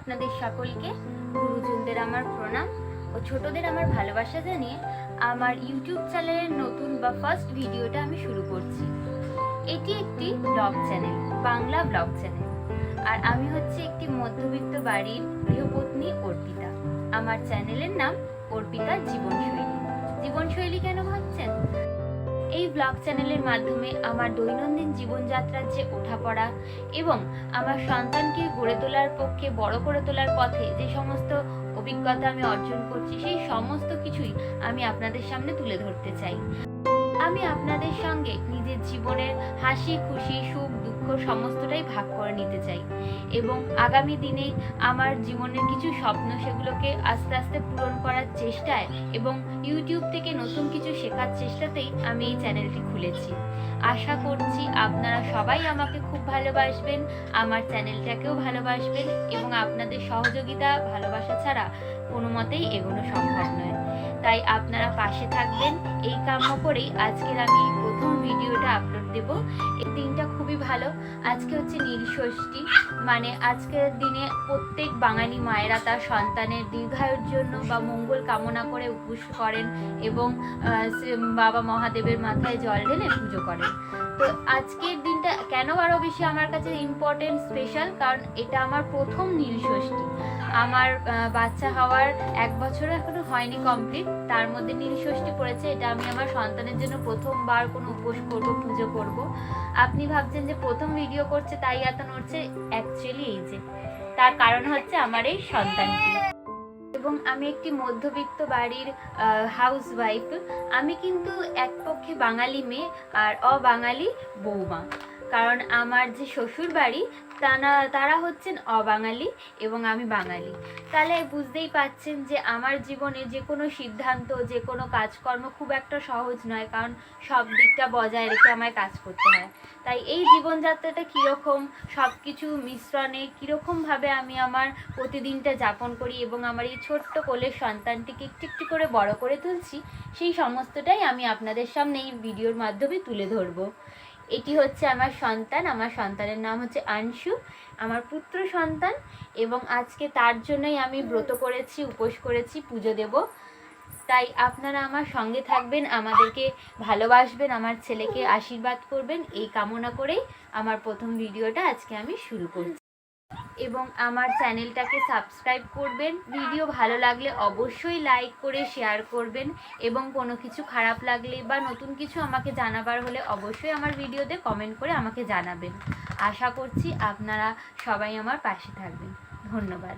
আপনাদের সকলকে গুরুজনদের আমার প্রণাম ও ছোটদের আমার ভালোবাসা জানিয়ে আমার ইউটিউব চ্যানেলের নতুন বা ফার্স্ট ভিডিওটা আমি শুরু করছি। এটি একটি blog channel, Bangla blog channel. আর আমি হচ্ছে একটি মধ্যবিত্ত বাড়ির গৃহপত্নী অর্পিতা। আমার চ্যানেলের নাম অর্পিতার জীবনশৈলী। জীবনশৈলী কেন ভাবছেন? এই ব্লগ চ্যানেলের মাধ্যমে আমার দৈনন্দিন জীবনযাত্রার যে ওঠাপড়া এবং আমার সন্তানকে গড়ে তোলার পক্ষে বড় করে তোলার পথে যে সমস্ত অভিজ্ঞতা আমি অর্জন করছি, সেই সমস্ত কিছুই আমি আপনাদের সামনে তুলে ধরতে চাই। আমি আপনাদের সঙ্গে নিজের জীবনের হাসি খুশি সুখ দুঃখ সমস্তটাই ভাগ করে নিতে চাই এবং আগামী দিনে আমার জীবনের কিছু স্বপ্ন সেগুলোকে আস্তে আস্তে পূরণ করার চেষ্টায় এবং ইউটিউব থেকে নতুন কিছু শেখার চেষ্টাতেই আমি এই চ্যানেলটি খুলেছি। আশা করছি আপনারা সবাই আমাকে খুব ভালোবাসবেন, আমার চ্যানেলটাকেও ভালোবাসবেন এবং আপনাদের সহযোগিতা ভালোবাসা ছাড়া কোনো মতেই এগোনো সম্ভব নয়। তাই আপনারা পাশে থাকবেন এই কাম্য করেই আজকের আমি প্রথম ভিডিওটা আপলোড দেব। এই দিনটা খুবই ভালো। আজকে হচ্ছে নীলষষ্ঠী, মানে আজকের দিনে প্রত্যেক বাঙালি মায়েরা তার সন্তানের দীর্ঘায়ুর জন্য বা মঙ্গল কামনা করে উপোস করেন এবং বাবা মহাদেবের মাথায় জল ঢেলে পুজো করেন। তো আজকের দিনটা কেন আরও বেশি আমার কাছে ইম্পর্টেন্ট স্পেশাল, কারণ এটা আমার প্রথম নীলষষ্ঠী। আমার বাচ্চা হওয়ার 1 বছরও এখনো হয়নি কমপ্লিট, তার মধ্যে নীলষষ্ঠী পড়েছে। এটা আমি আমার সন্তানের জন্য প্রথমবার কোনো উপোস করব, পুজো করব। আপনি ভাবছেন যে প্রথম ভিডিও করছে তাই এত নড়ছে, অ্যাকচুয়ালি এই যে তার কারণ হচ্ছে আমার এই সন্তানটি। এবং আমি একটি মধ্যবিত্ত বাড়ির হাউস ওয়াইফ। আমি কিন্তু এক পক্ষে বাঙালি মেয়ে আর অবাঙালি বৌমা, কারণ আমার যে শ্বশুর বাড়ি তারা হচ্ছেন অবাঙালি এবং আমি বাঙালি। তাহলে বুঝতেই পাচ্ছেন যে আমার জীবনে যে কোনো সিদ্ধান্ত, যে কোনো কাজকর্ম খুব একটা সহজ নয়, কারণ সব দিকটা বজায় রেখে আমায় কাজ করতে হয়। তাই এই জীবনযাত্রাটা কীরকম, সব কিছু মিশ্রণে কীরকমভাবে আমি আমার প্রতিদিনটা যাপন করি এবং আমার এই ছোট্ট কোলের সন্তানটিকে একটু একটু করে বড় করে তুলছি, সেই সমস্তটাই আমি আপনাদের সামনে এই ভিডিওর মাধ্যমে তুলে ধরবো। এটি হচ্ছে আমার সন্তান, আমার সন্তানের নাম হচ্ছে আংশু, আমার পুত্র সন্তান। এবং আজকে তার জন্যই আমি ব্রত করেছি, উপোস করেছি, পুজো দেব। তাই আপনারা আমার সঙ্গে থাকবেন, আমাদেরকে ভালোবাসবেন, আমার ছেলেকে আশীর্বাদ করবেন, এই কামনা করেই আমার প্রথম ভিডিওটা আজকে আমি শুরু করছি। এবং আমার চ্যানেলটাকে সাবস্ক্রাইব করবেন। ভিডিও ভালো লাগলে অবশ্যই লাইক করে শেয়ার করবেন এবং কোনো কিছু খারাপ লাগলে বা নতুন কিছু আমাকে জানাবার হলে অবশ্যই আমার ভিডিওতে কমেন্ট করে আমাকে জানাবেন। আশা করছি আপনারা সবাই আমার পাশে থাকবেন। ধন্যবাদ।